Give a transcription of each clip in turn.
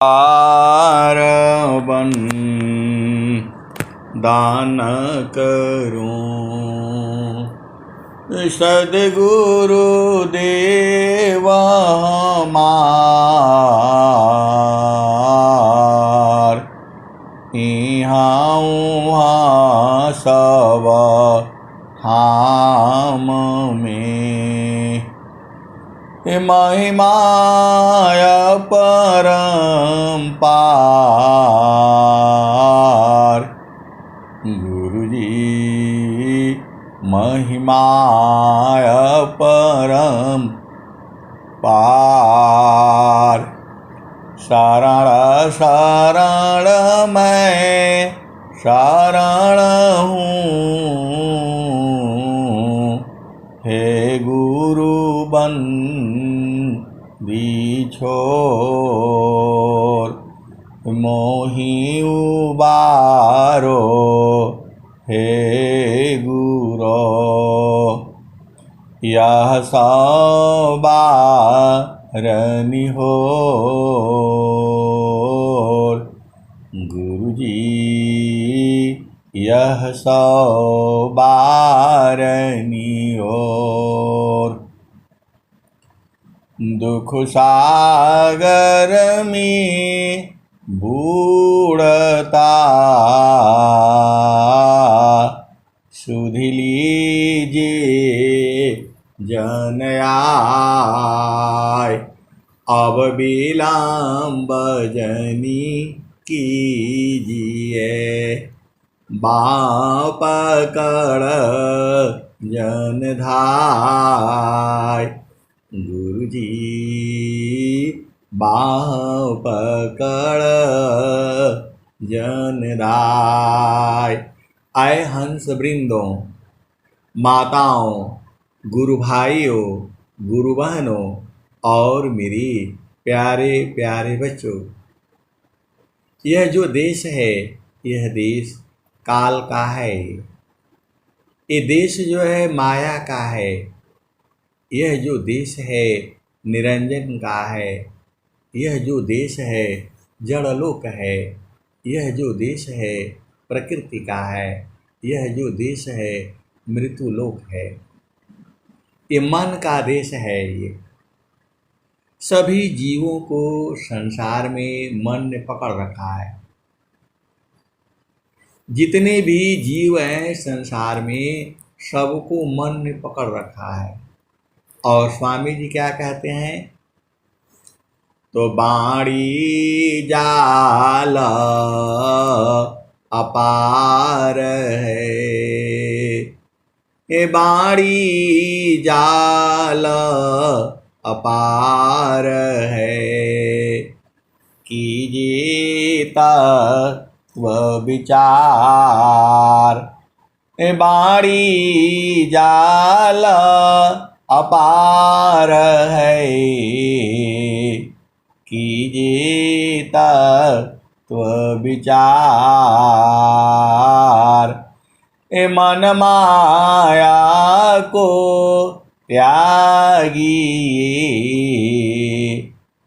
आरबन दान करूं, सद्गुरु देव हमार, इहाँ उहाँ सब धाम में, महिमाय परम्पार। गुरुजी महिमाय परम्पार। शरण शरण मैं शरण हूँ, हे गुरु बंदी छोर, मोहि उबारो हे गुरो, यह सवारनि होर। गुरुजी यह सवारनि होर। दुख सागर में बूढ़ता, सुध लीजिए जन आय, अब विलंब जनी कीजिए, बाँ पकड़ जन धाय। गुरुजी बाँ पकड़ जन धाय। आए हंस वृंदों, माताओं, गुरु भाइयों, गुरु बहनों और मेरी प्यारे प्यारे बच्चों, यह जो देश है, यह देश काल का है। ये देश जो है माया का है। यह जो देश है निरंजन का है। यह जो देश है जड़लोक है। यह जो देश है प्रकृति का है। यह जो देश है मृत्युलोक है। ये मन का देश है। ये सभी जीवों को संसार में मन ने पकड़ रखा है। जितने भी जीव हैं संसार में, सबको मन ने पकड़ रखा है। और स्वामी जी क्या कहते हैं? तो बाणी जाल अपार है, ये बाणी जाल अपार है, कीजिए तत्व विचार। ये बाणी जाल अपार है, कीजिए तत्व विचार। ए मन माया को त्यागिए,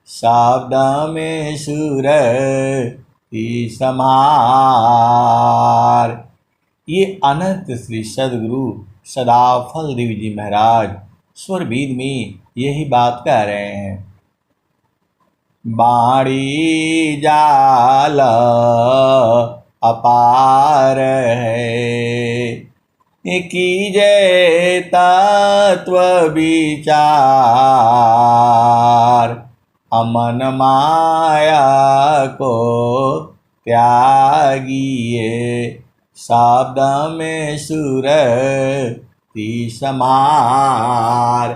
शब्द में सुरति समार। ये अनंत श्री सद्गुरु सदाफल देव जी महाराज स्वरवेद में यही बात कह रहे हैं। बाणी जाल अपार है, कीजिए तत्व विचार। अमन माया को त्यागिए, शब्द में सुरति समार।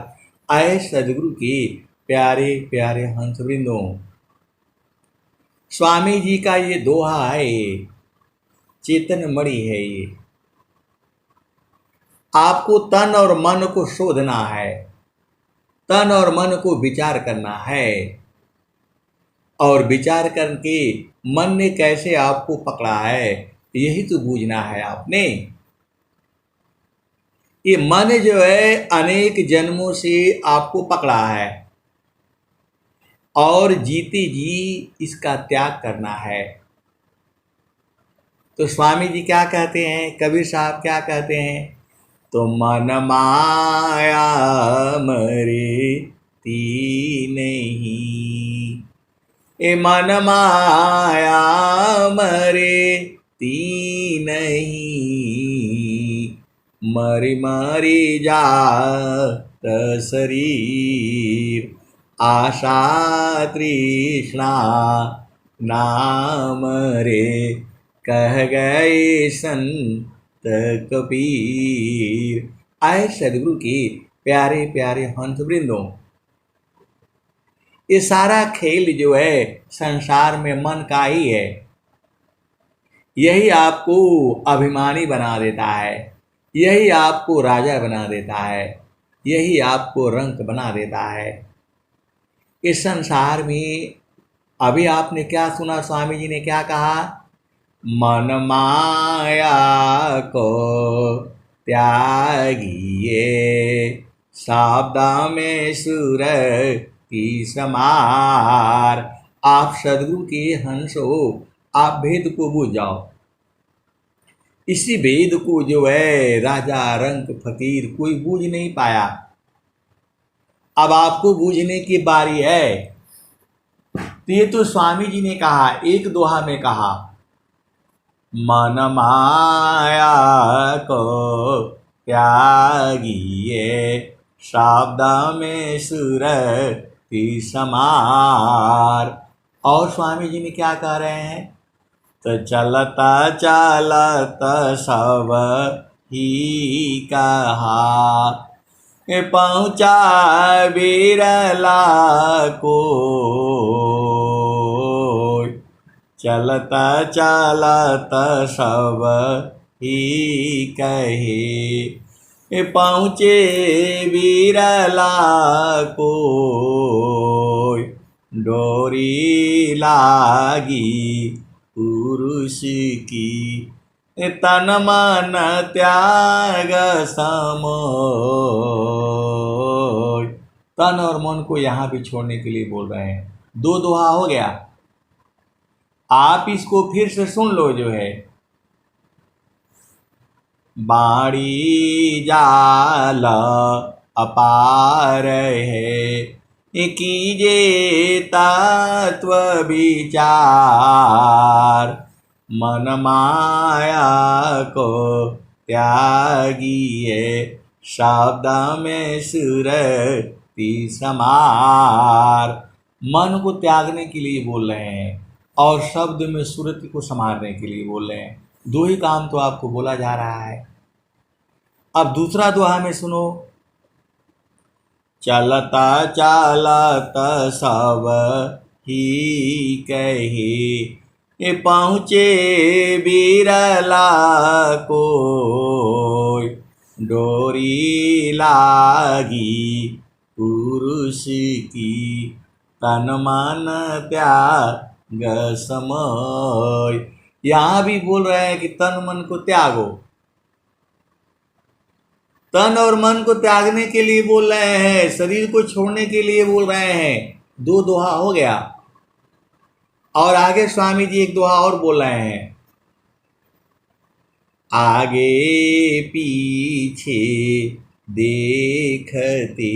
आए सदगुरु के प्यारे प्यारे हंसवृंदों, स्वामी जी का ये दोहा है, चेतन मणि है। ये आपको तन और मन को शोधना है, तन और मन को विचार करना है, और विचार करके मन ने कैसे आपको पकड़ा है यही तो बूझना है आपने। ये मन जो है अनेक जन्मों से आपको पकड़ा है और जीते जी इसका त्याग करना है। तो स्वामी जी क्या कहते हैं, कबीर साहब क्या कहते हैं, तो मन माया मरे ती नहीं, ए मन माया मरे ती नहीं, मरी मरी जात शरीर, आशा तृष्णा नाम रे, कह गए संत कबीर। आए सदगुरु के प्यारे प्यारे हंस वृंदों, ये सारा खेल जो है संसार में मन का ही है। यही आपको अभिमानी बना देता है, यही आपको राजा बना देता है, यही आपको रंक बना देता है। इस संसार में अभी आपने क्या सुना, स्वामी जी ने क्या कहा, मन माया को त्यागिए, सावधान में सुर की समार। आप सदगुरु के हंस हो, आप भेद को बूझ जाओ। इसी भेद को जो है राजा रंक फकीर कोई बूझ नहीं पाया। अब आपको बूझने की बारी है। तो ये तो स्वामी जी ने कहा, एक दोहा में कहा, मन माया को त्यागिए, शब्द में सुर की समार। और स्वामी जी ने क्या कह रहे हैं, तो चलता चलता सब ही कहा, पहुँचा बिरला को, चलता चलता सब ही कहे, पहुँचे बिरला को, डोरी लागी पुरुष की, तन मन त्याग समोय। तन और मन को यहाँ भी छोड़ने के लिए बोल रहे हैं। दो दोहा हो गया, आप इसको फिर से सुन लो। जो है, बाड़ी जाल अपार है, कीजे तत्व विचार, मन माया को त्यागिए, शब्द में सुरति समार। मन को त्यागने के लिए बोल रहे हैं और शब्द में सुरति को संवारने के लिए बोल रहे हैं। दो ही काम तो आपको बोला जा रहा है। अब दूसरा दोहा में सुनो, चलता चलता सब ही कहे, पहुँचे बिरला को, डोरी लागी पुरुष की, तन मन त्याग समय। यहाँ भी बोल रहे हैं कि तन मन को त्यागो। तन और मन को त्यागने के लिए बोल रहे हैं, शरीर को छोड़ने के लिए बोल रहे हैं। दो दोहा हो गया। और आगे स्वामी जी एक दोहा और बोल रहे हैं, आगे पीछे देखते,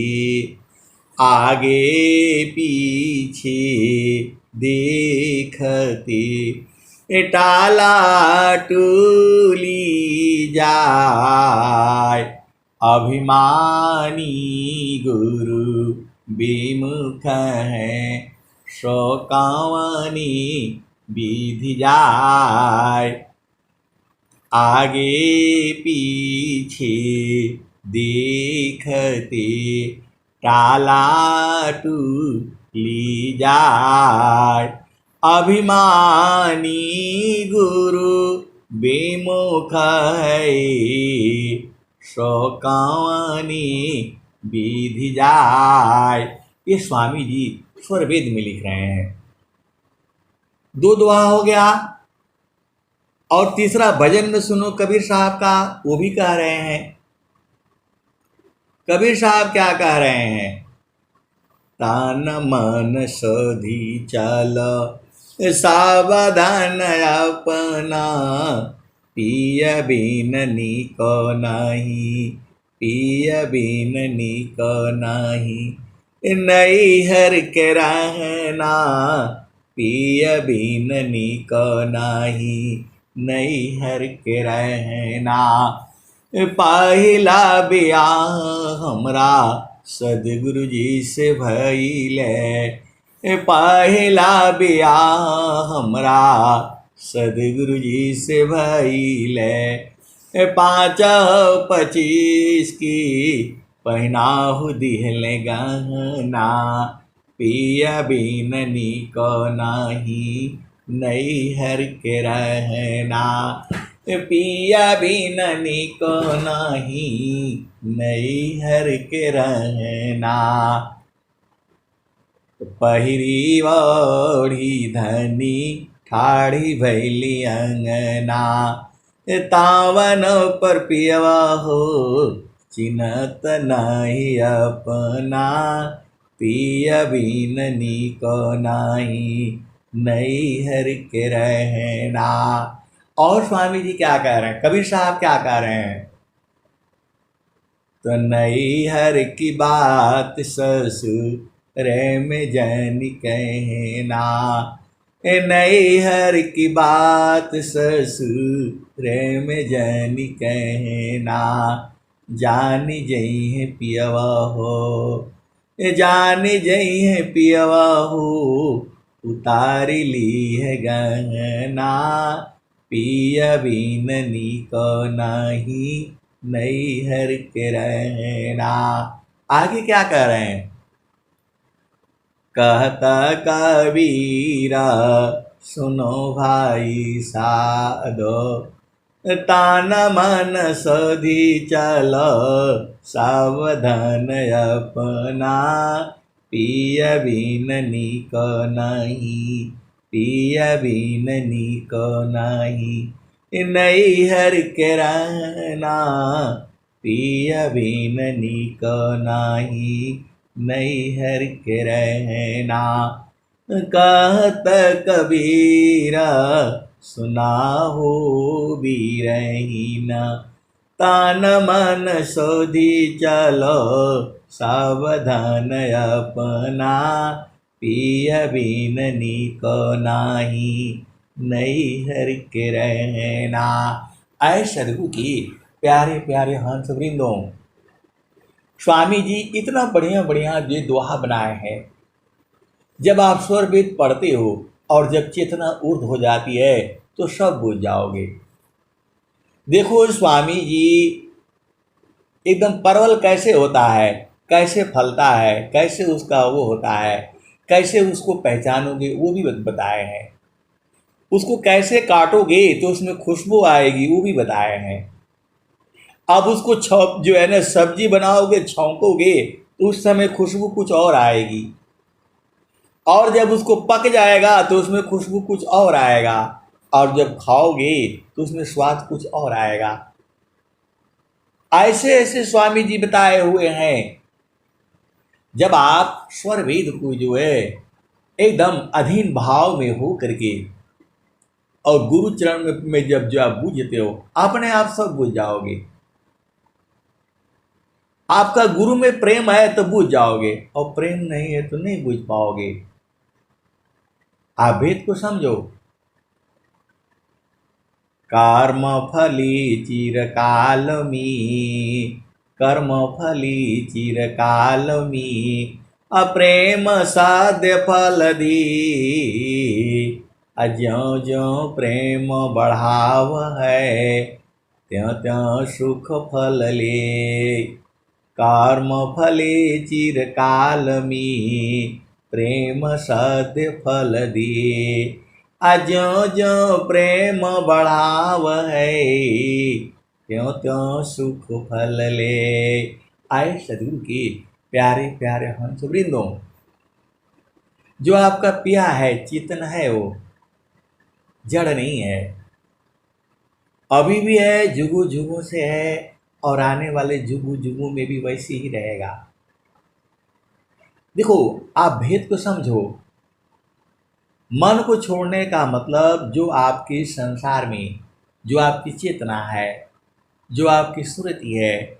आगे पीछे देखते, टाला टूली जाय, अभिमानी गुरु विमुख है, शोकावनी विधि जाय। आगे पीछे देखते, टाला टूली जाय, अभिमानी गुरु विमुख है, शोकावनी विधि जाय। ये स्वामी जी स्वर वेद में लिख रहे हैं। दो दोहा हो गया। और तीसरा भजन में सुनो कबीर साहब का, वो भी कह रहे हैं। कबीर साहब क्या कह रहे हैं, तान मन सोधी चल सावधान अपना पिय बिन निको नहीं पिय बिन निको नहीं नैहर के रहना पिय बिन निको नहीं नैहर के रहना पहिला बियाह हमरा सदगुरु जी से भइले पहिला बियाह हमरा सदगुरु जी से भइले 5-25 की पहिनाहु दिहले गहना पिया बिन निको नाही नैहर के रहना पिया बिन निको नाही नैहर के रहना पहिरी ओढ़ी धनी ठाड़ी भैली अंगना तावन पर पियवा हो चिन्हत नहीं अपना पिया बिन निको नहीं नैहर के रहना। और स्वामी जी क्या कह रहे हैं, कबीर साहब क्या कह रहे हैं, तो नैहर की बात ससुर में जन कहना नैहर की बात ससुर में जन कहना जान जई है पियवा हो जान जई है पियवा हो उतारी ली है गहना पिया बिन निको नहीं नैहर के रहना। आगे क्या कह रहे हैं, कहता कबीरा सुनो भाई साधो तान मन सोधी चलो सावधान अपना पिया बिन निको नहीं पिया बिन निको नहीं नैहर के रहना पिया बिन निको नहीं नैहर के रहना। कहत कबीरा सुना हो बीरहीना तान मन सोधी चलो सावधान अपना पिया बिन निको नाही नैहर के रहना। आए सदगुरु की प्यारे प्यारे हंस वृंदों, स्वामी जी इतना बढ़िया बढ़िया ये दोहा बनाए हैं। जब आप स्वर वेद पढ़ते हो और जब चेतना ऊर्ध्व हो जाती है तो सब भूल जाओगे। देखो स्वामी जी एकदम परवल कैसे होता है, कैसे फलता है, कैसे उसका वो होता है, कैसे उसको पहचानोगे वो भी बताए हैं। उसको कैसे काटोगे तो उसमें खुशबू आएगी वो भी बताए हैं। अब उसको जो है ना सब्जी बनाओगे छौंकोगे तो उस समय खुशबू कुछ और आएगी, और जब उसको पक जाएगा तो उसमें खुशबू कुछ और आएगा, और जब खाओगे तो उसमें स्वाद कुछ और आएगा। ऐसे ऐसे स्वामी जी बताए हुए हैं। जब आप स्वर वेद को जो है एकदम अधीन भाव में हो करके और गुरु चरण में जब जो आप बूझते हो अपने आप सब बूझ जाओगे। आपका गुरु में प्रेम है तो बूझ जाओगे, और प्रेम नहीं है तो नहीं बूझ पाओगे। आप वेद को समझो। कर्म फली चिरकाल में कर्म फली चिरकाल में अप्रेम साध्य फल दी ज्यों ज्यों प्रेम बढ़ाव है त्यों त्यों सुख फल ले। कर्म फले चिरकाल में प्रेम सद्य फल दिए ज्यों ज्यों प्रेम बढ़ाव है त्यों त्यों सुख फल ले। आए सदगुरु के प्यारे प्यारे हंस वृंदों, जो आपका पिया है चेतन है वो जड़ नहीं है, अभी भी है, जुगू जुगू से है और आने वाले जुगू जुगू में भी वैसे ही रहेगा। देखो, आप भेद को समझो। मन को छोड़ने का मतलब जो आपके संसार में, जो आपकी चेतना है, जो आपकी स्मृति है,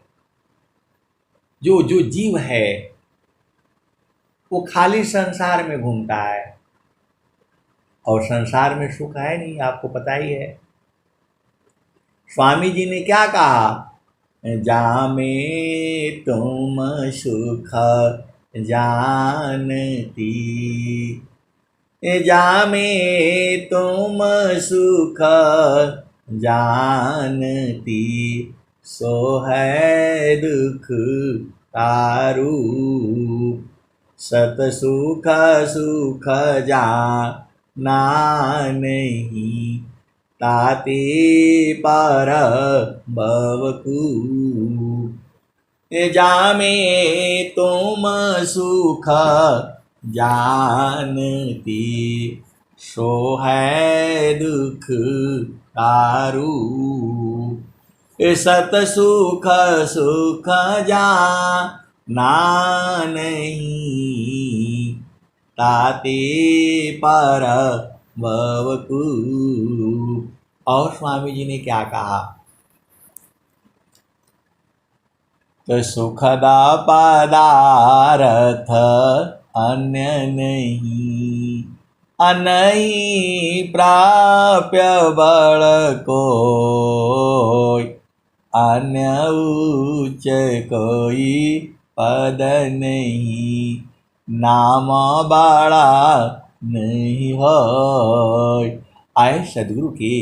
जो जो जीव है, वो खाली संसार में घूमता है और संसार में सुख है नहीं, आपको पता ही है। स्वामी जी ने क्या कहा? जामे तुम सुख जानती, जामे तुम सुख जानती, सो है दुख तारू, सत सुख सुख जाना नहीं, ताते पर भवकू, जामे तुम सुख जानती, सो है दुख तारू, सत सुख सुख जाना नहीं, ताते पर भवकू। और स्वामी जी ने क्या कहा? तो सुखदा पदार्थ अन्य नहीं, अनई प्राप्य बल कोई, अन्य उच्च कोई पद नहीं, नाम बड़ा नहीं हो। आए सदगुरु के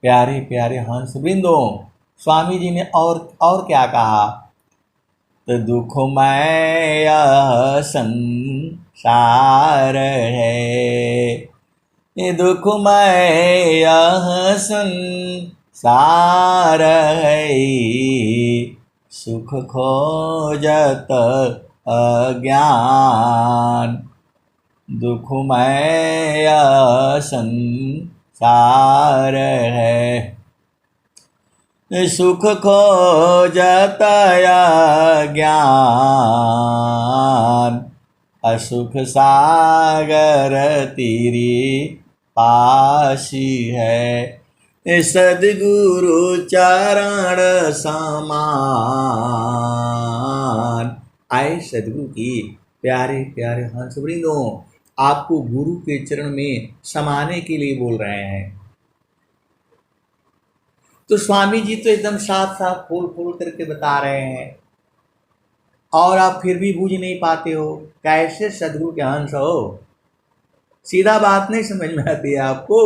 प्यारे प्यारे हंस वृंदों, स्वामी जी ने और क्या कहा? तो दुखमय संसार है, ये दुखमय संसार है, सुख खोजत अज्ञान, दुखमय संसार है, सुख खोजत ज्ञान, असुख सागर तेरी पासी है, सदगुरु चरण समान। आए सदगुरु की प्यारे प्यारे हंस वृंदों, आपको गुरु के चरण में समाने के लिए बोल रहे हैं। तो स्वामी जी तो एकदम साफ साफ खोल खोल करके बता रहे हैं और आप फिर भी बूझ नहीं पाते हो। कैसे सदगुरु के हंस हो? सीधा बात नहीं समझ में आती है आपको।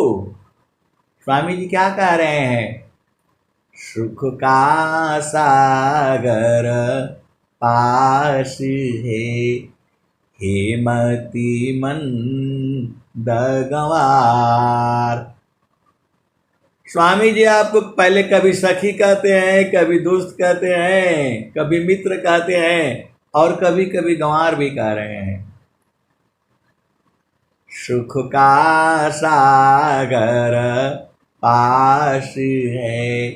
स्वामी जी क्या कह रहे हैं? सुख का सागर पास है, हेमती मंद गंवार। स्वामी जी आपको पहले कभी सखी कहते हैं, कभी दोस्त कहते हैं, कभी मित्र कहते हैं और कभी कभी गंवार भी कह रहे हैं। सुख का सागर पास है,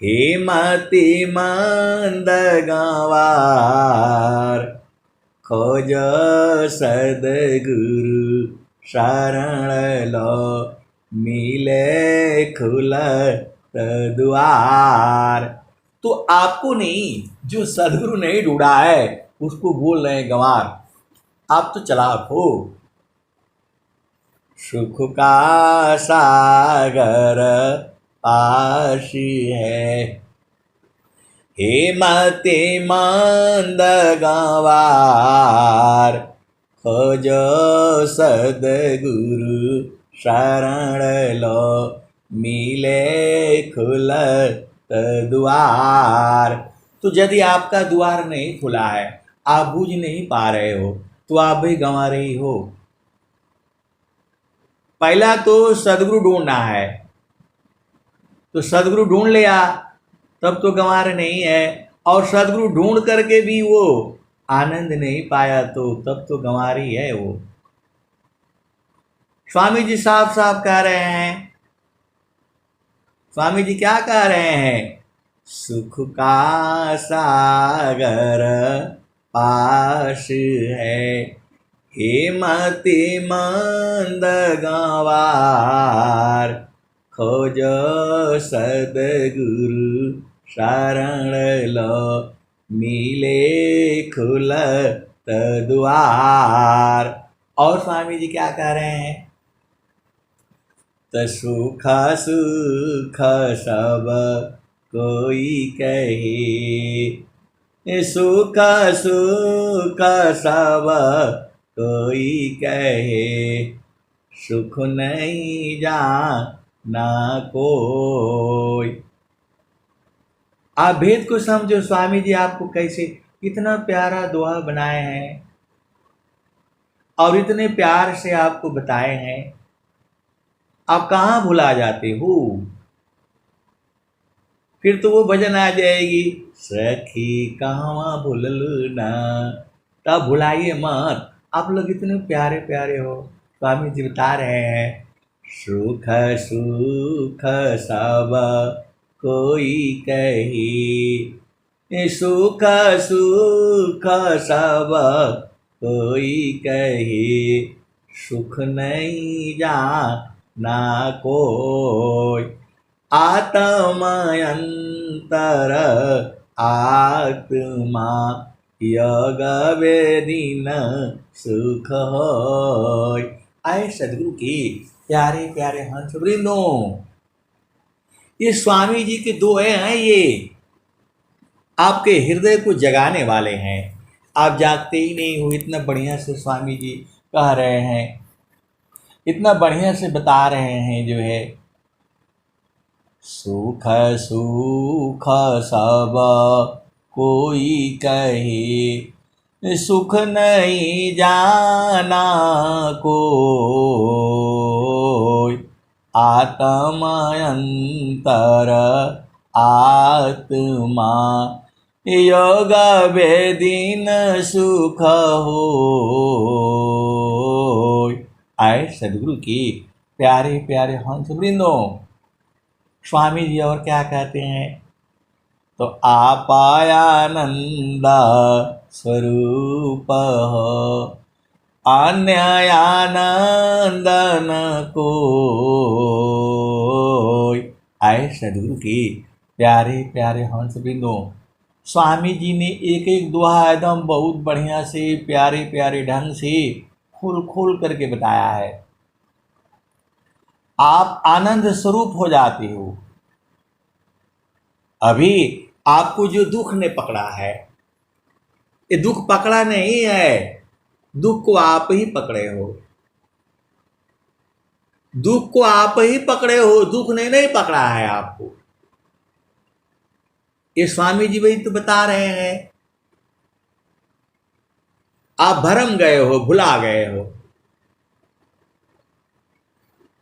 हेमती मंद गंवार, खोजो सदगुरु शरण लो, मिले खुलत द्वार। तो आपको नहीं, जो सदगुरु नहीं ढूंढा है उसको बोल रहे हैं गंवार। आप तो चालाक हो। सुख का सागर पास है, हेमती मंद गंवार, खोजो सदगुरु शरण लो, मिले खुलत द्वार। तो यदि आपका द्वार नहीं खुला है, आप बूझ नहीं पा रहे हो, तो आप भी गंवा रही हो। पहला तो सदगुरु ढूंढना है, तो सदगुरु ढूंढ लिया तब तो गंवार नहीं है, और सदगुरु ढूंढ करके भी वो आनंद नहीं पाया तो तब तो गंवारी है वो। स्वामी जी साफ साफ कह रहे हैं। स्वामी जी क्या कह रहे हैं? सुख का सागर पास है, हेमति मंद गंवार खोजो सदगुरु शरण लो मिले खुलत द्वार। और स्वामी जी क्या कह रहे हैं? त सुख सुख सब कोई कहे, सुख सुख सब कोई कहे, सुख नहीं जाना कोई। आप भेद को समझो, स्वामी जी आपको कैसे इतना प्यारा दुआ बनाए हैं और इतने प्यार से आपको बताए हैं, आप कहाँ भुला जाते हो? फिर तो वो भजन आ जाएगी, सखी कहाँ भूललू ना, तब भुलाइए मत। आप लोग इतने प्यारे प्यारे हो। स्वामी जी बता रहे हैं, सुख सुख सब कोई कही, सुख सुख सब कोई कही, सुख नहीं जाना कोई। आत्मा अंतर आत्मा योग वेदीन सुख होय। आए सदगुरु की प्यारे प्यारे हंस वृंदों, ये स्वामी जी के दोहे हैं, ये आपके हृदय को जगाने वाले हैं। आप जागते ही नहीं हो। इतना बढ़िया से स्वामी जी कह रहे हैं, इतना बढ़िया से बता रहे हैं जो है, सुख सुख सब कोई कहे, सुख नहीं जाना कोई। आत्मा अंतर आत्मा योग वेदीन सुख होय। आए सदगुरु की प्यारे प्यारे हंस वृंदों, स्वामी जी और क्या कहते हैं? तो आपायानंद स्वरूप हो, अन्य आनंद न कोई। आए सदगुरु की प्यारे प्यारे हंस वृंदों, स्वामी जी ने एक एक दोहा एकदम बहुत बढ़िया से प्यारे प्यारे ढंग से खोल खोल करके बताया है। आप आनंद स्वरूप हो जाते हो। अभी आपको जो दुख ने पकड़ा है, ये दुख पकड़ा नहीं है, दुख को आप ही पकड़े हो। दुख को आप ही पकड़े हो, दुख ने नहीं पकड़ा है आपको। ये स्वामी जी वही तो बता रहे हैं। आप भरम गए हो, भुला गए हो।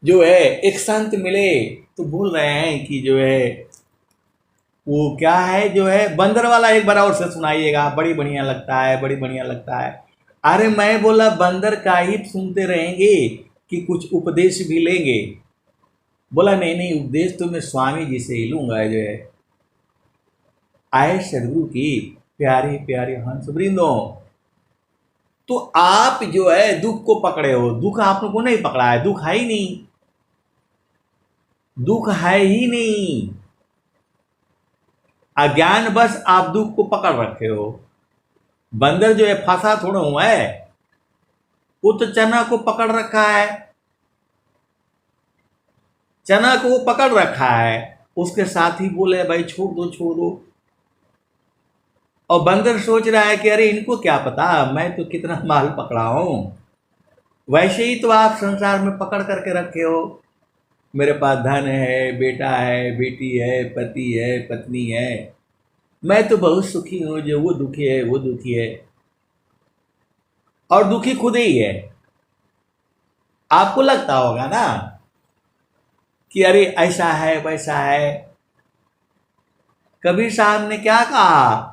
जो है एक संत मिले तो बोल रहे हैं कि जो है वो क्या है, जो है बंदर वाला एक बार और से सुनाइएगा, बड़ी बढ़िया लगता है, बड़ी बढ़िया लगता है। अरे मैं बोला बंदर का ही सुनते रहेंगे कि कुछ उपदेश भी लेंगे? बोला नहीं नहीं, उपदेश तो मैं स्वामी जी से ही लूंगा। जो है आए सदगुरु की प्यारे प्यारे हंस वृंदों, तो आप जो है दुख को पकड़े हो, दुख आप लोगों को नहीं पकड़ा है। दुख है ही नहीं, दुख है ही नहीं। अज्ञान बस आप दुख को पकड़ रखे हो। बंदर जो है फंसा थोड़ा हुआ है, वो तो चना को पकड़ रखा है, चना को वो पकड़ रखा है। उसके साथ ही बोले भाई छोड़ दो छोड़ दो। और बंदर सोच रहा है कि अरे इनको क्या पता मैं तो कितना माल पकड़ा हूं। वैसे ही तो आप संसार में पकड़ करके रखे हो। मेरे पास धन है, बेटा है, बेटी है, पति है, पत्नी है, मैं तो बहुत सुखी हूं। जो वो दुखी है वो दुखी है, और दुखी खुद ही है। आपको लगता होगा ना कि अरे ऐसा है वैसा है। कबीर साहब ने क्या कहा?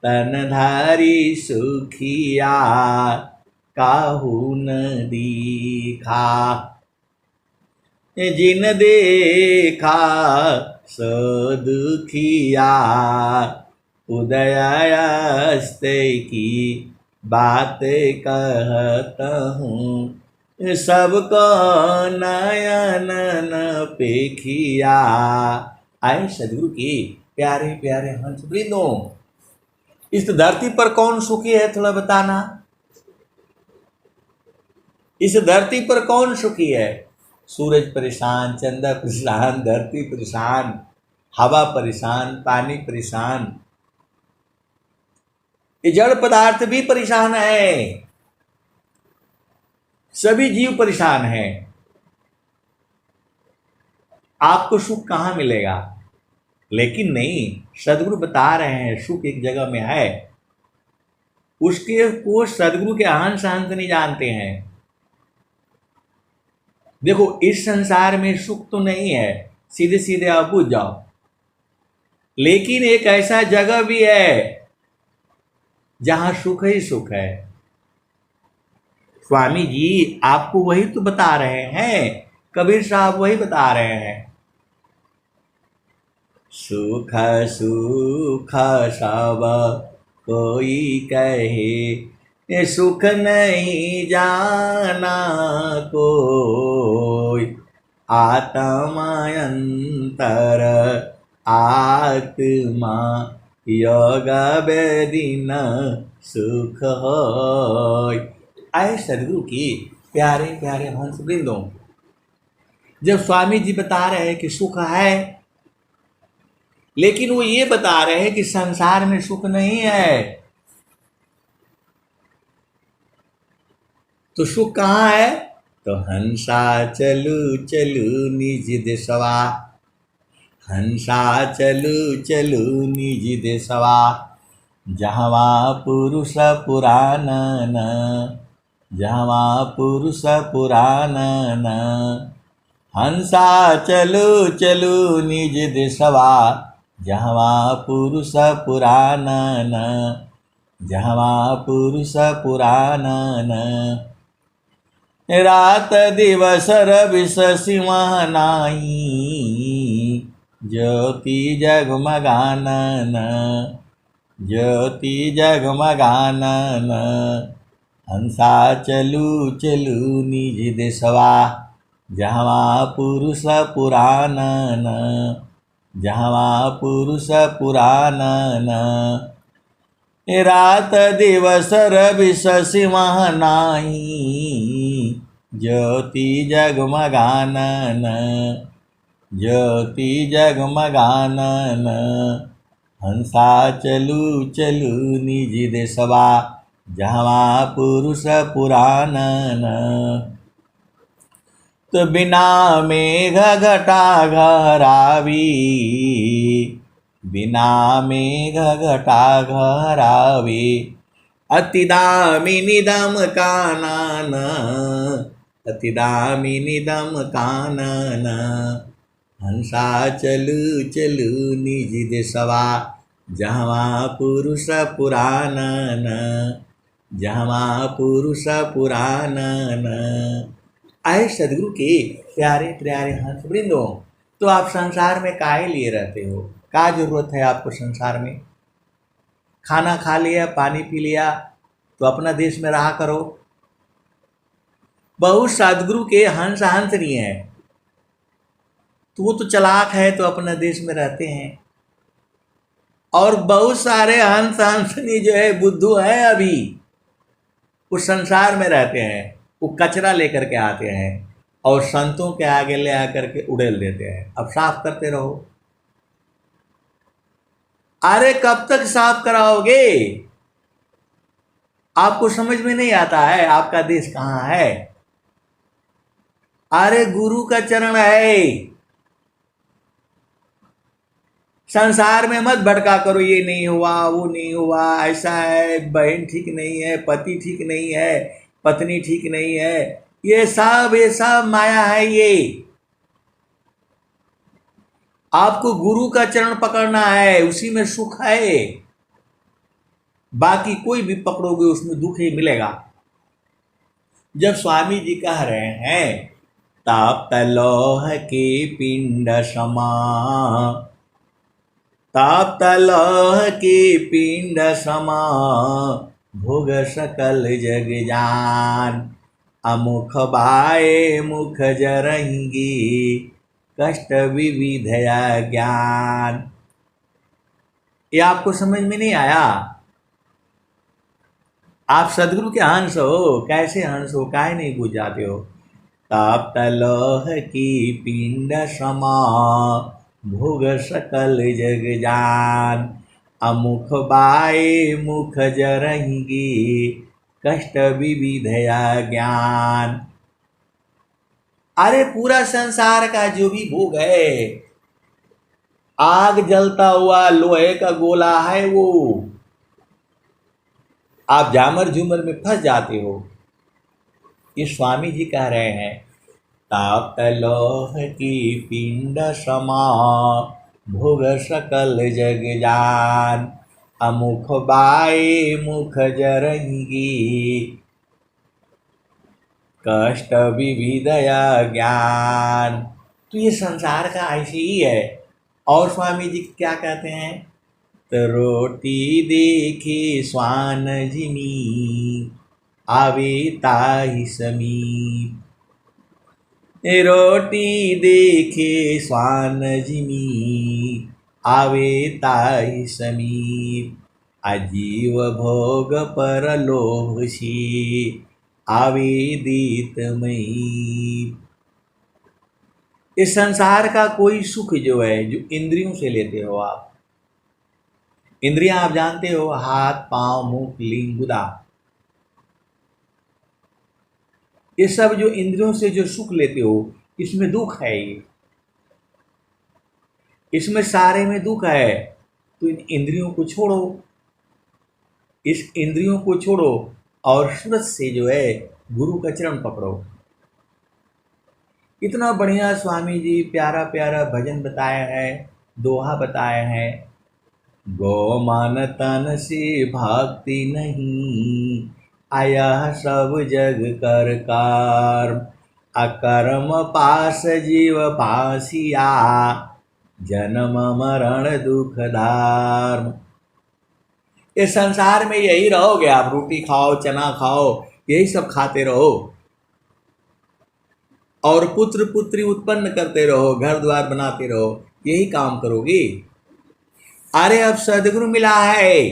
तनधारी सुखिया काहू न दीखा, जिन देखा सो दुखिया, उदयास्ते की बात कहत हूँ, सबको नयन न पेखिया। आए सदगुरु की प्यारे प्यारे हंस वृंदों, इस धरती पर कौन सुखी है थोड़ा बताना। इस धरती पर कौन सुखी है? सूरज परेशान, चंद्र परेशान, धरती परेशान, हवा परेशान, पानी परेशान, ये जड़ पदार्थ भी परेशान है, सभी जीव परेशान है। आपको सुख कहां मिलेगा? लेकिन नहीं, सदगुरु बता रहे हैं सुख एक जगह में है, उसके को सदगुरु के अंश अंश नहीं जानते हैं। देखो इस संसार में सुख तो नहीं है, सीधे सीधे आप बुझ जाओ, लेकिन एक ऐसा जगह भी है जहां सुख ही सुख है। स्वामी जी आपको वही तो बता रहे हैं, कबीर साहब वही बता रहे हैं। सुख सुख सब कोई कहे, सुख नहीं जाना कोई, आत्मा अंतर आत्मा योग बेदीन सुख होय। आए सदगुरु की प्यारे प्यारे हंस वृंदों, जब स्वामी जी बता रहे हैं कि सुख है, लेकिन वो ये बता रहे हैं कि संसार में सुख नहीं है, तो सुख कहाँ है? तो हंसा चलू चलू निज देशवा, हंसा चलू चलू निज देशवा, जहवा पुरुष पुराण न, जहवा पुरुष पुराण न, हंसा चलू चलू निज देशवा, जहवा पुरुष पुराण न, जहवा पुरुष पुराण न, रात दिवस रविस सीमा नाही, ज्योति जगमगानन, ज्योति जगमगानन, हंसा चलू चलू निज देशवा, जहवा पुरुष पुराण न, जहवा पुरुष पुराण न, रात दिवस रविस सीमा नाही, ज्योति जगमगानन, ज्योति जगमगानन, हंसा चलू चलू निज देशवा, जहवा पुरुष पुराण न, तो बिना मेघ घटा घरावी, बिना मेघ घटा घरावी, अतिदामिनी दम कानन, अतिदामिनी दम कानन, हंसा चलू चलू निज देशवा, जहवा पुरुष पुराण न, जहवा पुरुष पुराण न। आए सदगुरु के प्यारे प्यारे हंस वृंदों, तो आप संसार में काहे लिए रहते हो? क्या जरूरत है आपको संसार में? खाना खा लिया, पानी पी लिया, तो अपना देश में रहा करो। बहुत सदगुरु के हंस हंस नहीं है, तो वो तो चालाक है, तो अपना देश में रहते हैं। और बहुत सारे हंस हंसनी जो है बुद्धू है, अभी उस संसार में रहते हैं, वो कचरा लेकर के आते हैं और संतों के आगे ले आकर के उड़ेल देते हैं। अब साफ करते रहो। अरे कब तक साफ कराओगे? आपको समझ में नहीं आता है आपका देश कहाँ है? अरे गुरु का चरण है, संसार में मत भटका करो, ये नहीं हुआ, वो नहीं हुआ, ऐसा है, बहन ठीक नहीं है, पति ठीक नहीं है, पत्नी ठीक नहीं है, ये सब माया है। ये आपको गुरु का चरण पकड़ना है, उसी में सुख है, बाकी कोई भी पकड़ोगे उसमें दुख ही मिलेगा। जब स्वामी जी कह रहे हैं ताप तलोह के पिंड समा, ताप तलोह के पिंड समा, भोग सकल जग जान। अमुख बाए मुख जरंगी, कष्ट विविधया ज्ञान। ये आपको समझ में नहीं आया? आप सदगुरु के हंस हो, कैसे हंस हो, काहे नहीं बुझ जाते हो? तप्त लोह की पिंड समा, भोग सकल जग जान। अमुख बाए मुख जरंगी, कष्ट विविधया ज्ञान। अरे पूरा संसार का जो भी भोग है, आग जलता हुआ लोहे का गोला है वो। आप झामर झूमर में फंस जाते हो। ये स्वामी जी कह रहे हैं, ताप्त लोह की पिंड समा, भोग सकल जग जान। अमुख बाए मुख जरंगी, कष्ट विविधया ज्ञान। तो ये संसार का ऐसे ही है। और स्वामी जी क्या कहते हैं? तो रोटी देखी स्वान जिमी, आवे ताहि समीप। रोटी देखे स्वान जिमी, आवे ताहि समीप। अजीव भोग पर लोभसी, आवे दीतमयी। इस संसार का कोई सुख जो है, जो इंद्रियों से लेते हो आप, इंद्रियां आप जानते हो, हाथ पांव मुख लिंग गुदा, ये सब जो इंद्रियों से जो सुख लेते हो, इसमें दुख है। ये इसमें सारे में दुख है। तो इन इंद्रियों को छोड़ो, इस इंद्रियों को छोड़ो और सूरत से जो है गुरु का चरण पकड़ो। इतना बढ़िया स्वामी जी प्यारा प्यारा भजन बताया है, दोहा बताया है। गो मान तन से भक्ति नहीं, आया सब जग कर कार। अकर्म पास जीव पासिया, जन्म मरण दुख धार। इस संसार में यही रहोगे आप, रोटी खाओ चना खाओ, यही सब खाते रहो और पुत्र पुत्री उत्पन्न करते रहो, घर द्वार बनाते रहो, यही काम करोगे। अरे अब सदगुरु मिला है,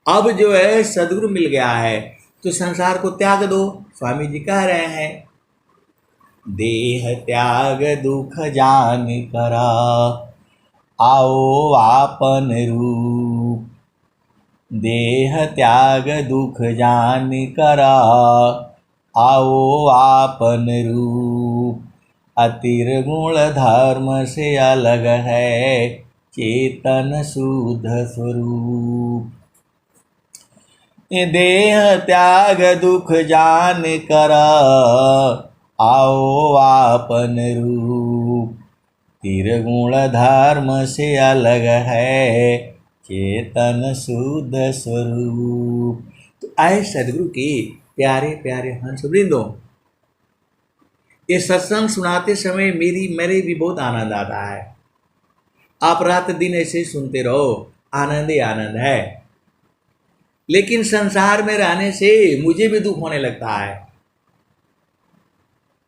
अब जो है सदगुरु मिल गया है, तो संसार को त्याग दो। स्वामी जी कह रहे हैं, देह त्याग दुख जान करा, आओ आपन रूप। देह त्याग दुख जान करा, आओ आपन रूप। अतिर्गुण धर्म से अलग है, चेतन शुद्ध स्वरूप। देह त्याग दुख जान करा, आओ आपन रूप। तिरगुण धर्म से अलग है, चेतन शुद्ध स्वरूप। तो आए सदगुरु के प्यारे प्यारे हंस वृंदों, ये सत्संग सुनाते समय मेरे भी बहुत आनंद आता है। आप रात दिन ऐसे सुनते रहो, आनंद ही आनंद है। लेकिन संसार में रहने से मुझे भी दुख होने लगता है।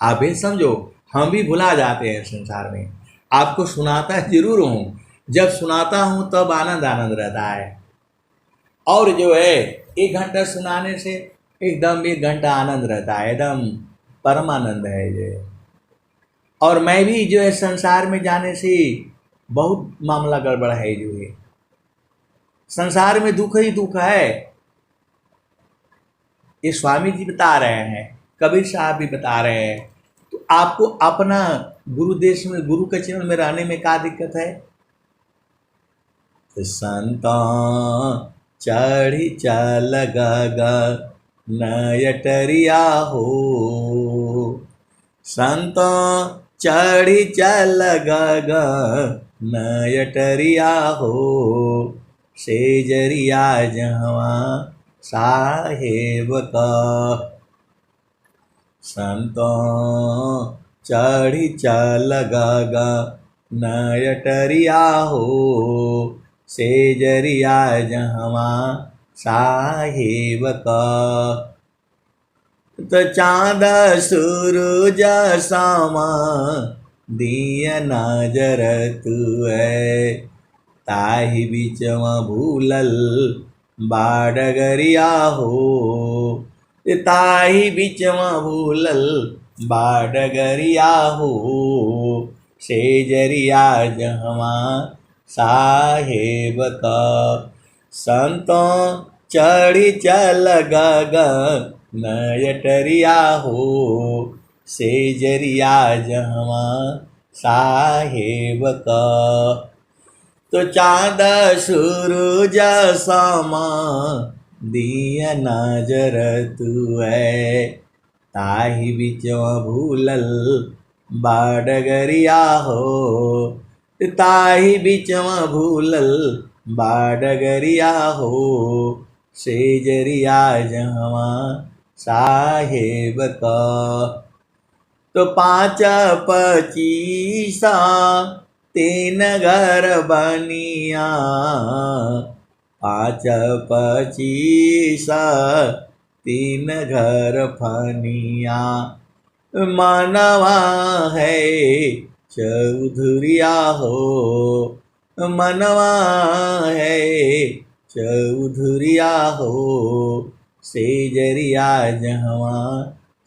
आप भी समझो, हम भी भुला जाते हैं संसार में। आपको सुनाता जरूर हूँ, जब सुनाता हूँ तब आनंद आनंद रहता है। और जो है 1 घंटा सुनाने से एकदम 1 घंटा आनंद रहता है, एकदम परमानंद है ये। और मैं भी जो है संसार में जाने से बहुत मामला गड़बड़ है। जो है संसार में दुख ही दुख है, ये स्वामी जी बता रहे हैं, कबीर साहब भी बता रहे हैं। तो आपको अपना गुरु देश में, गुरु के चरण में रहने में क्या दिक्कत है? संता चढ़ी चल गा नयटरिया हो, संता चढ़ी चल गा नयटरिया हो। सेजरिया जहवा साहेब का, संतों चढ़ी चल गा नयटरिया हो। सेजरिया जहवा साहेब का। तो चाँद सूरज सामा दिया नजर तू है, ताहि बीच में भूलल बाडगरिया हो, ताहि बीच में भूलल बाडगरिया हो, सेजरिया जहवा साहेब का। संतों चढ़ी चल गगन नयटरिया हो, सेजरिया जहवा साहेब का। तो चाँद सूरज सामा दिया नजर तू है, ताहि बीच भूलल बाडगरिया हो, ताहि बीच भूलल बाडगरिया हो, सेजरिया जहवा साहेब का। तो 5 25 तीन घर बनिया, 5 25 तीन घर फनिया, मनवा है चौधुरिया हो, मनवा है चौधुरिया हो, सेजरिया जहवा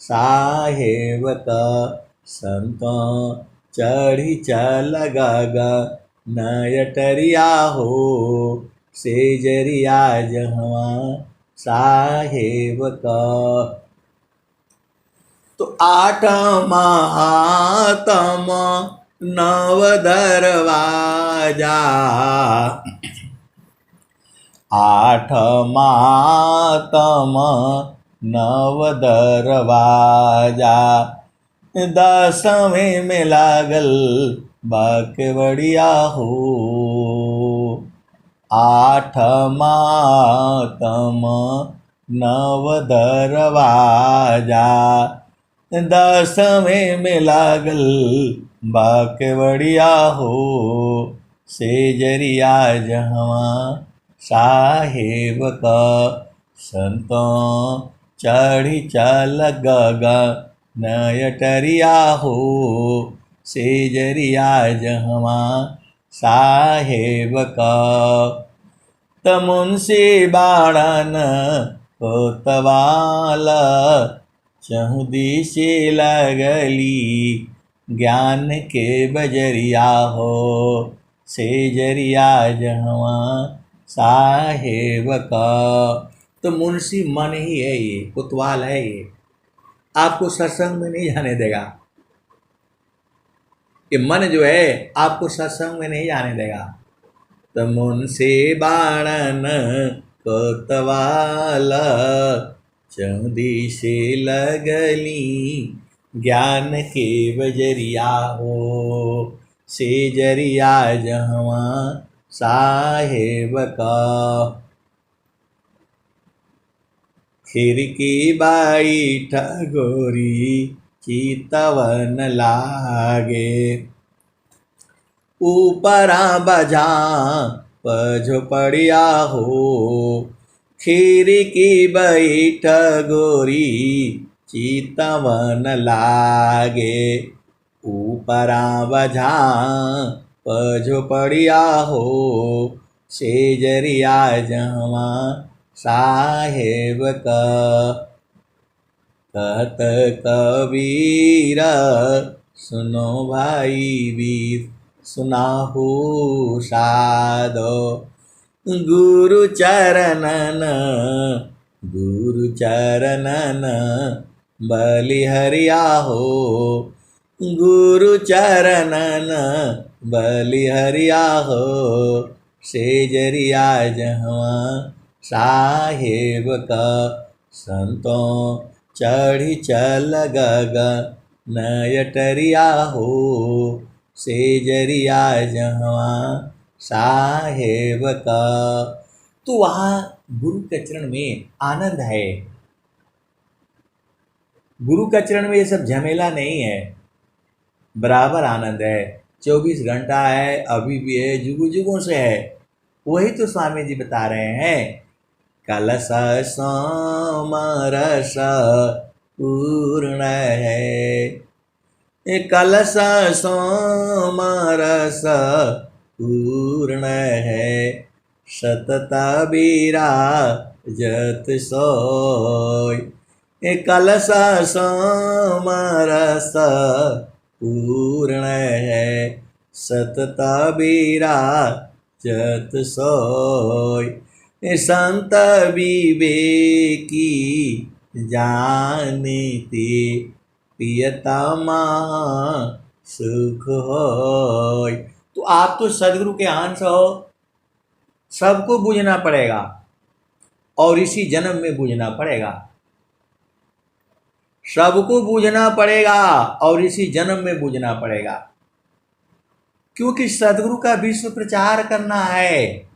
साहेब का। संतों चढ़ी चल गगन नयटरिया हो, सेजरिया जहवा साहेब का। तो 8 महातम नव दरवाजा, 8 महातम नव दरवाजा, 10वें में लागल बाकेवड़िया हो, 8 महातम नव दरवाजा, 10वें में लागल बाकेवड़िया हो, सेजरिया जहवा साहेब का। संतों चढ़ी चल गगन नयटरिया हो, सेजरिया जहवा साहेब का। त मुंशी बाड़न कोतवाल, चहुदिशे लगली ज्ञान के बजरिया हो, सेजरिया जहवा साहेब का। तो मुंशी मन ही है ये, कोतवाल है ये, आपको सत्संग में नहीं जाने देगा। कि मन जो है आपको सत्संग में नहीं जाने देगा। तो मुंशी बाणन कोतवाल, चौदिशे लगली ज्ञान के बजरिया हो, सेजरिया जहवा साहेब का। खिड़की बाई ठगोरी चितवन लागे, ऊपरा बजा पझोपड़िया हो, खिड़की बैठ गोरी चितवन लागे, ऊपरा बजा पझोपड़िया हो, सेजरिया जहवा साहेब का। कहत कबीर सुनो भाई वीर, सुनाहु साधो, गुरु चरणन बलिहरिया हो, गुरु चरणन बलिहरिया हो, सेजरिया जहवा साहेब का। संतों चढ़ी चल गगन नयटरिया हो, सेजरिया जहवा साहेब का। तो वहाँ गुरु के चरण में आनंद है, गुरु के चरण में ये सब झमेला नहीं है, बराबर आनंद है। 24 घंटा है, अभी भी है, जुगों जुगों से है। वही तो स्वामी जी बता रहे हैं, कलश समरस पूर्ण है, ये कलश समरस पूर्ण है, सतत विराजत सोय। ये कलश समरस पूर्ण है, सतत विराजत सोय। ये संत विवेकी जानिते प्रियतमा सुख होय। तो आप तो सदगुरु के अंश हो, सबको बूझना पड़ेगा और इसी जन्म में बूझना पड़ेगा, सबको बूझना पड़ेगा और इसी जन्म में बूझना पड़ेगा, क्योंकि सदगुरु का विश्व प्रचार करना है।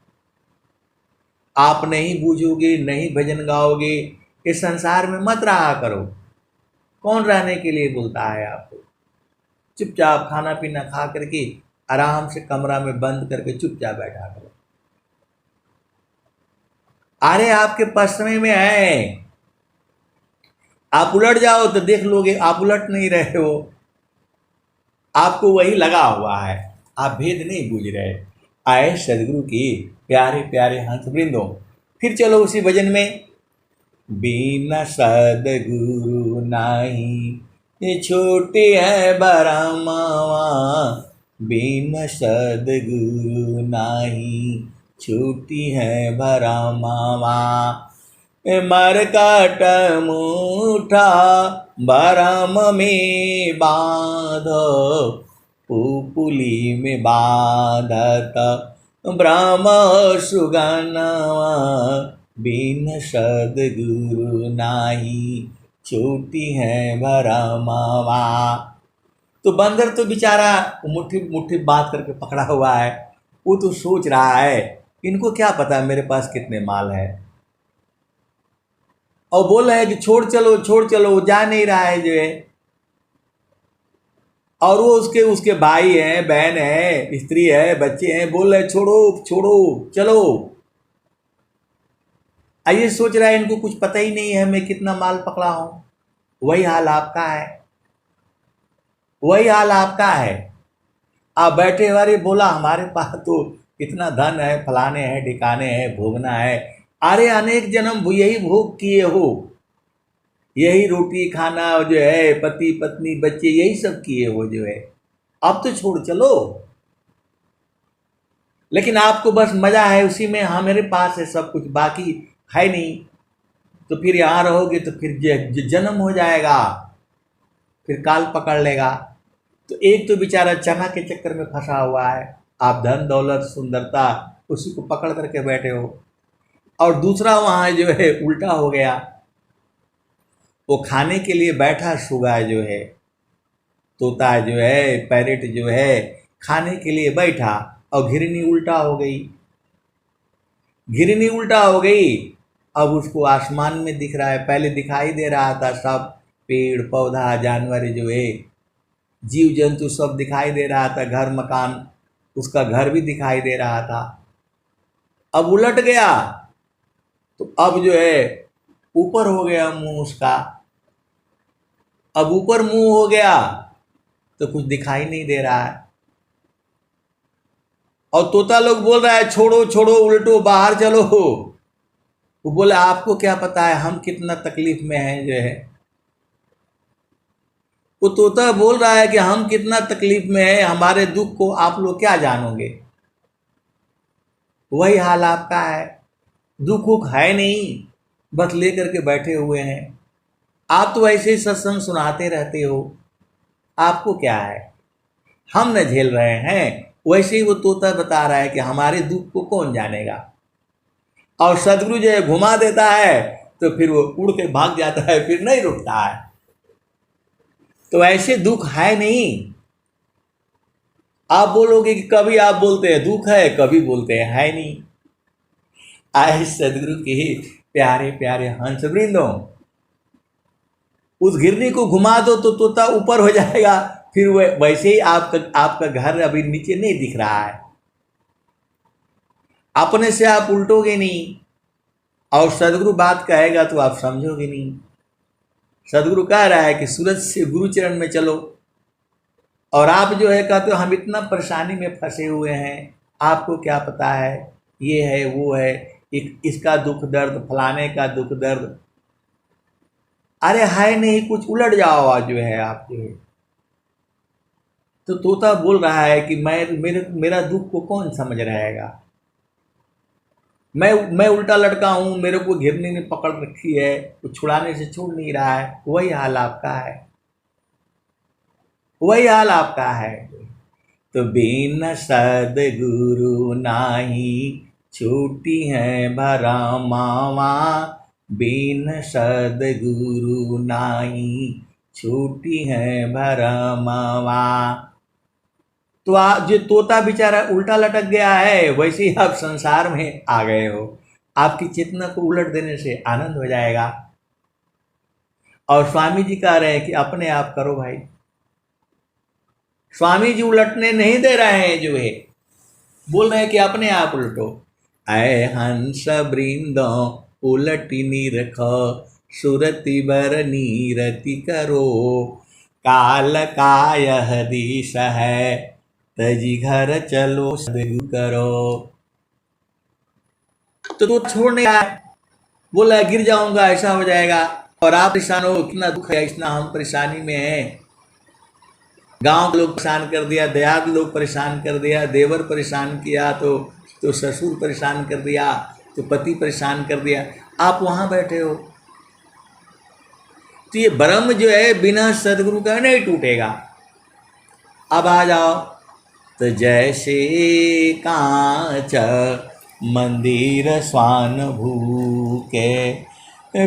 आप नहीं बूझोगे, नहीं भजन गाओगे, इस संसार में मत रहा करो। कौन रहने के लिए बोलता है आपको? चुपचाप खाना पीना खा करके आराम से कमरा में बंद करके चुपचाप बैठा करो। अरे आपके पश्चिमी में है, आप उलट जाओ तो देख लोगे, आप उलट नहीं रहे हो, आपको वही लगा हुआ है, आप भेद नहीं बूझ रहे। आए सदगुरु की प्यारे प्यारे हंस वृंदों, फिर चलो उसी भजन में। बिना सदगुरु नहीं ये छोटी है बरमावा, बिना सदगुरु नहीं छोटी है बरमावा। मरकट मुठा बरम में बांधो, पुपुली में बांधत ब्रह्म सुगनवा, बिन सदगुरु नाही छोटी है भरमावा। तो बंदर तो बेचारा मुट्ठी मुट्ठी बात करके पकड़ा हुआ है, वो तो सोच रहा है इनको क्या पता मेरे पास कितने माल है, और बोल रहा है कि छोड़ चलो छोड़ चलो, वो जा नहीं रहा है जो है। और वो उसके भाई हैं, बहन है, स्त्री है, बच्चे हैं, बोल रहे छोड़ो छोड़ो चलो। आइए सोच रहा है इनको कुछ पता ही नहीं है मैं कितना माल पकड़ा हूं। वही हाल आपका है, वही हाल आपका है। आप बैठे वाले बोला हमारे पास तो इतना धन है, फलाने हैं, ठिकाने हैं, भोगना है। अरे अनेक जन्म यही भोग किए हो, यही रोटी खाना जो है, पति पत्नी बच्चे यही सब किए हो जो है, अब तो छोड़ चलो। लेकिन आपको बस मजा है उसी में, हाँ मेरे पास है सब कुछ, बाकी है नहीं। तो फिर यहाँ रहोगे तो फिर जन्म हो जाएगा, फिर काल पकड़ लेगा। तो एक तो बेचारा चना के चक्कर में फंसा हुआ है, आप धन दौलत सुंदरता उसी को पकड़ करके बैठे हो, और दूसरा वहाँ जो है उल्टा हो गया, वो खाने के लिए बैठा सुगा जो है, तोता जो है, पैरेट जो है, खाने के लिए बैठा और घिरनी उल्टा हो गई, घिरनी उल्टा हो गई। अब उसको आसमान में दिख रहा है, पहले दिखाई दे रहा था सब पेड़ पौधा जानवर जो है, जीव जंतु सब दिखाई दे रहा था, घर मकान उसका घर भी दिखाई दे रहा था। अब उलट गया तो अब जो है ऊपर हो गया मुंह उसका, अब ऊपर मुंह हो गया तो कुछ दिखाई नहीं दे रहा है। और तोता लोग बोल रहा है छोड़ो छोड़ो उल्टो बाहर चलो, वो बोले आपको क्या पता है हम कितना तकलीफ में हैं जो है। वो तोता बोल रहा है कि हम कितना तकलीफ में हैं, हमारे दुख को आप लोग क्या जानोगे। वही हाल आपका है, दुख उख है नहीं, बस लेकर के बैठे हुए हैं। आप तो ऐसे ही सत्संग सुनाते रहते हो, आपको क्या है, हम न झेल रहे हैं। वैसे ही वो तोता बता रहा है कि हमारे दुख को कौन जानेगा। और सदगुरु जो है घुमा देता है तो फिर वो उड़ के भाग जाता है, फिर नहीं रुकता है। तो ऐसे दुख है नहीं। आप बोलोगे कि कभी आप बोलते हैं दुख है, कभी बोलते हैं है नहीं। आए सदगुरु के प्यारे प्यारे हंस वृंदों, उस घिरनी को घुमा दो तो तोता ऊपर हो जाएगा, फिर वैसे ही आपका घर अभी नीचे नहीं दिख रहा है। अपने से आप उल्टोगे नहीं, और सदगुरु बात कहेगा तो आप समझोगे नहीं। सदगुरु कह रहा है कि सूरज से गुरु चरण में चलो, और आप जो है कहते हो हम इतना परेशानी में फंसे हुए हैं, आपको क्या पता है, ये है वो है, इसका दुख दर्द, फलाने का दुख दर्द। अरे है नहीं कुछ, उलट जाओ आज जो है आप जो है। तो तोता बोल रहा है कि मेरा दुख को कौन समझ रहेगा, मैं उल्टा लटका हूँ, मेरे को घिरने ने पकड़ रखी है, वो छुड़ाने से छोड़ नहीं रहा है। वही हाल आपका है, वही हाल आपका है। तो बिन सद्गुरु नाही छूटी है भरमावा, बिन सद्गुरु नाही छूटी है भरमावा। तो आप जो तोता बेचारा उल्टा लटक गया है, वैसे ही आप संसार में आ गए हो। आपकी चेतना को उलट देने से आनंद हो जाएगा। और स्वामी जी कह रहे हैं कि अपने आप करो भाई। स्वामी जी उलटने नहीं दे रहे हैं, जो है बोल रहे हैं कि अपने आप उलटो। ऐ हंस वृंदो उलटी निरख, सुरति बर नीरति करो, काल का यह दिश है, तजी घर चलो सद्गुरु करो। तो छोड़ने का बोला गिर जाऊंगा, ऐसा हो जाएगा, और आप परेशान हो, कितना दुख है, इतना हम परेशानी में हैं। गांव के लोग परेशान कर दिया, देहात लोग परेशान कर दिया, देवर परेशान किया, तो ससुर परेशान कर दिया, तो पति परेशान कर दिया, आप वहां बैठे हो। तो ये ब्रह्म जो है बिना सदगुरु का नहीं टूटेगा। अब आ जाओ। तो जैसे कांच मंदिर स्वान भूके,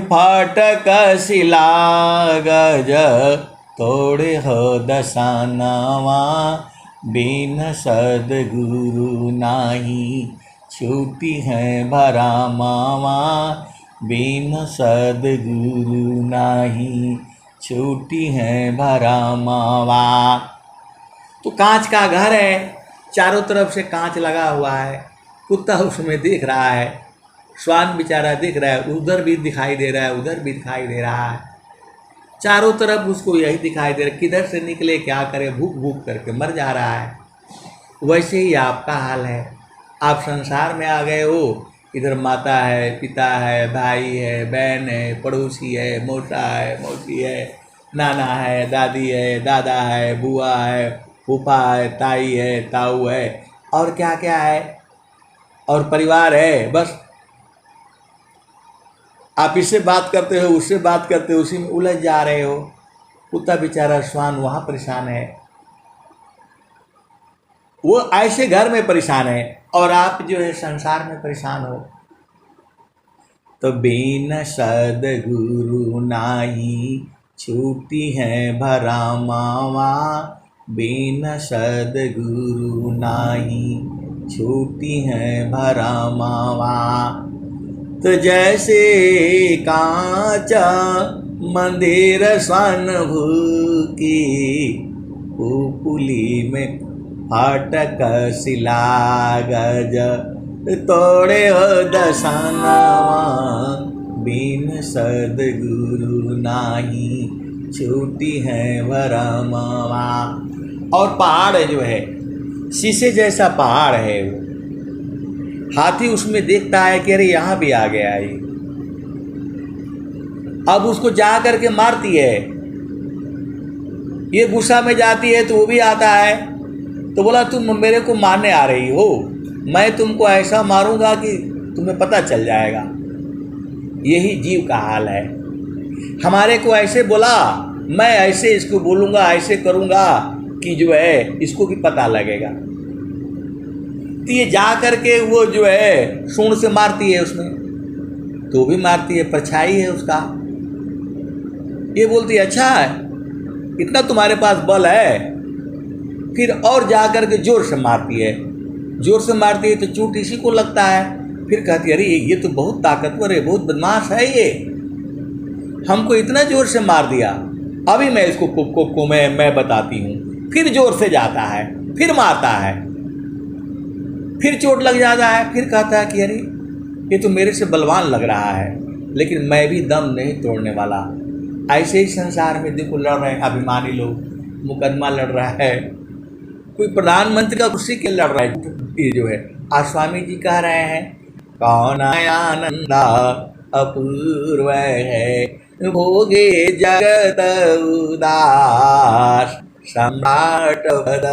फाटक शिला गज तोड़े हो दसानवा, बिन सद्गुरु नाही छूटी है भरमावा, बिन सद्गुरु नाही छूटी है भरमावा। तो कांच का घर है, चारों तरफ से कांच लगा हुआ है, कुत्ता उसमें देख रहा है, श्वान बेचारा देख रहा है, उधर भी दिखाई दे रहा है, उधर भी दिखाई दे रहा है, चारों तरफ उसको यही दिखाई दे रहा है, किधर से निकले क्या करे, भूख भूख करके मर जा रहा है। वैसे ही आपका हाल है। आप संसार में आ गए हो, इधर माता है, पिता है, भाई है, बहन है, पड़ोसी है, मौसा है, मौसी है, नाना है, दादी है, दादा है, बुआ है, फूफा है, ताई है, ताऊ है, और क्या क्या है, और परिवार है। बस आप इससे बात करते हो, उससे बात करते हो, उसी में उलझ जा रहे हो। कुत्ता बेचारा श्वान वहाँ परेशान है, वो ऐसे घर में परेशान है, और आप जो है संसार में परेशान हो। तो बिन सद्गुरु नाही छूटी है भरमावा, बिन सद्गुरु नाही छूटी है भरमावा। तो जैसे कांच मंदिर स्वान भूकी, पुली में फाटक शिला गज तोड़े हो दसानवा, बिन सद्गुरु नाही छूटी है भरमावा। और पहाड़ जो है शीशे जैसा पहाड़ है, वो हाथी उसमें देखता है कि अरे यहाँ भी आ गया ये, अब उसको जा करके मारती है। ये गुस्सा में जाती है तो वो भी आता है, तो बोला तुम मेरे को मारने आ रही हो, मैं तुमको ऐसा मारूंगा कि तुम्हें पता चल जाएगा। यही जीव का हाल है। हमारे को ऐसे बोला, मैं ऐसे इसको बोलूँगा, ऐसे करूँगा कि जो है इसको भी पता लगेगा। तो ये जा करके वो जो है सूंड से मारती है उसमें, तो भी मारती है, परछाई है उसका। ये बोलती है अच्छा है, इतना तुम्हारे पास बल है। फिर और जा करके जोर से मारती है, जोर से मारती है तो चोट इसी को लगता है। फिर कहती है अरे ये तो बहुत ताकतवर है, बहुत बदमाश है ये, हमको इतना जोर से मार दिया, अभी मैं इसको को मैं बताती हूँ। फिर जोर से जाता है, फिर मारता है। फिर चोट लग जाता है, फिर कहता है कि अरे ये तो मेरे से बलवान लग रहा है, लेकिन मैं भी दम नहीं तोड़ने वाला। ऐसे ही संसार में देखो लड़ रहे हैं अभिमानी लोग, मुकदमा लड़ रहा है, कोई प्रधानमंत्री का कुर्सी के लड़ रहा है। ये जो है आज स्वामी जी कह रहे हैं, कौन आनंद अपूर्व है, भोगे जगत उदास, सम्राट पद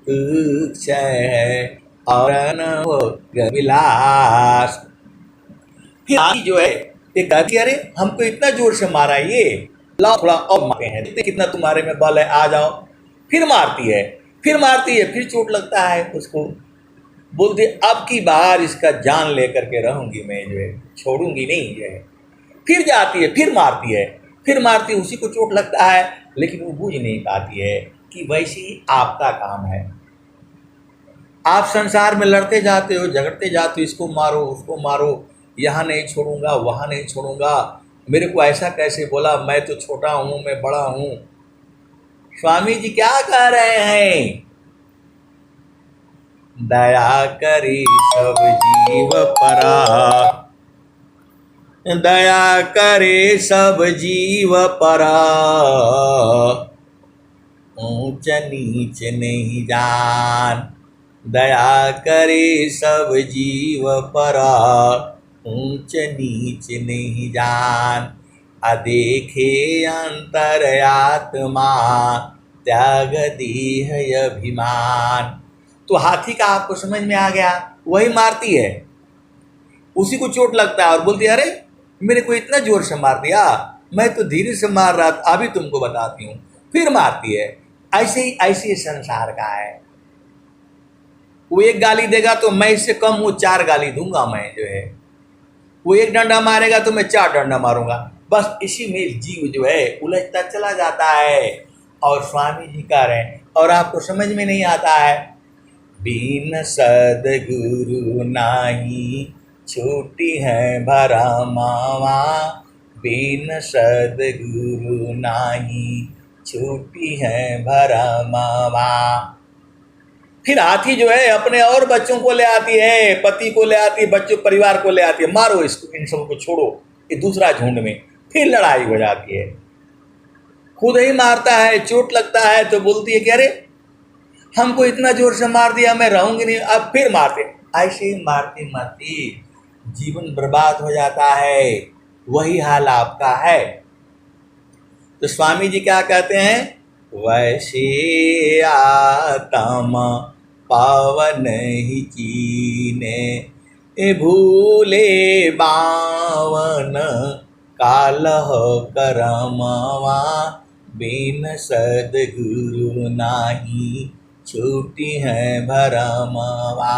तुच्छ है और अनभोग विलास। फिर आदि जो है ये कहती अरे हमको इतना जोर से मारा, ये लाओ थोड़ा और मारते हैं, देखते कितना तुम्हारे में बल है, आ जाओ। फिर मारती है, फिर मारती है, फिर चोट लगता है उसको। बोलती अब की बार इसका जान लेकर के रहूंगी मैं, जो है छोड़ूंगी नहीं जो है। फिर जाती है, फिर मारती है, फिर मारती है, उसी को चोट लगता है, लेकिन वो बूझ नहीं पाती है कि वैसे ही आपका काम है। आप संसार में लड़ते जाते हो, झगड़ते जाते हो, इसको मारो उसको मारो, यहाँ नहीं छोड़ूंगा वहाँ नहीं छोड़ूंगा, मेरे को ऐसा कैसे बोला, मैं तो छोटा हूँ मैं बड़ा हूँ। स्वामी जी क्या कह रहे हैं, दया करी सब जीव परा, दया करे सब जीव परा, ऊंच नीच नहीं जान, दया करे सब जीव परा, ऊंच नीच नहीं जान, अदेखे अंतर आत्मा, त्याग देह अभिमान। तो हाथी का आपको समझ में आ गया, वही मारती है, उसी को चोट लगता है और बोलती है अरे मेरे को इतना जोर से मार दिया, मैं तो धीरे से मार रहा था, अभी तुमको बताती हूँ। फिर मारती है। ऐसे ही संसार का है। वो एक गाली देगा तो मैं इससे कम वो 4 गाली दूंगा मैं जो है, वो एक डंडा मारेगा तो मैं 4 डंडा मारूंगा। बस इसी में जीव जो है उलझता चला जाता है। और स्वामी जी कह रहे हैं और आपको समझ में नहीं आता है, बिन सदगुरु नाही छूटी है भरमावा, बिन सदगुरु नाही छूटी है भरमावा। फिर हाथी जो है अपने और बच्चों को ले आती है, पति को ले आती है, बच्चों परिवार को ले आती है, मारो इसको, इन सबको छोड़ो, ये दूसरा झुंड में। फिर लड़ाई हो जाती है, खुद ही मारता है, चोट लगता है तो बोलती है कि अरे हमको इतना जोर से मार दिया, मैं रहूंगी नहीं, अब फिर मारते। ऐसे ही मारती मारती जीवन बर्बाद हो जाता है। वही हाल आपका है। तो स्वामी जी क्या कहते हैं, वैसे आत्मा पावन ही चीने, भूले बावन कालह करमवा, बिन सदगुरु नाही छूटी है भरमवा।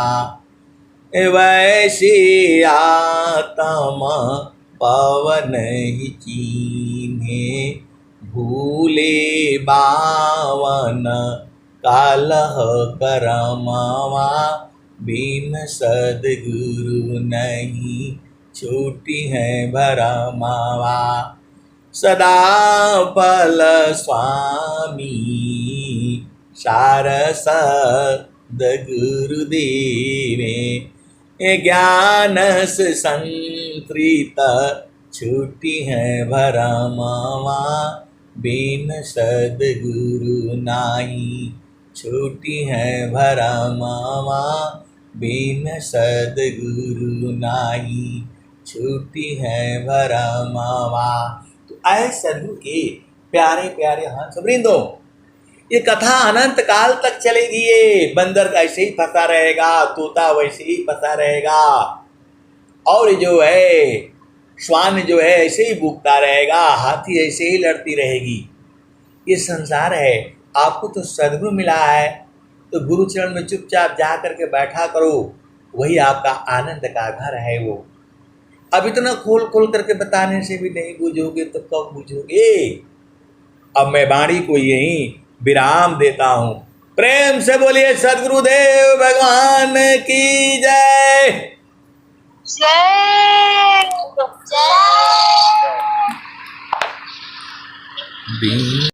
वैसे आत्मा पवन ही चीन्हे, भूले बावन कालह करमवा, बिन सदगुरु नहीं छूटी है भरमवा। सदा पल स्वामी सारस गुरुदेवे, ज्ञान से संतृत छूटी है भरमवा, बिन सदगुरु नाही छूटी है भरमवा, बिन सदगुरु नाही छूटी है भरमवा। तो ऐ सदगुरु के प्यारे प्यारे हंस वृंदो, ये कथा अनंत काल तक चलेगी। ये बंदर ऐसे ही फंसा रहेगा, तोता वैसे ही फंसा रहेगा, और जो है श्वान जो है ऐसे ही भूखता रहेगा, हाथी ऐसे ही लड़ती रहेगी। ये संसार है। आपको तो सद्गुरु मिला है, तो गुरु चरण में चुपचाप जा करके बैठा करो, वही आपका आनंद का घर है। वो अब इतना खोल खोल करके बताने से भी नहीं बूझोगे तो कब बूझोगे। अब मैं वाणी को यहीं विराम देता हूँ। प्रेम से बोलिए सद्गुरुदेव भगवान की जय। जय जय।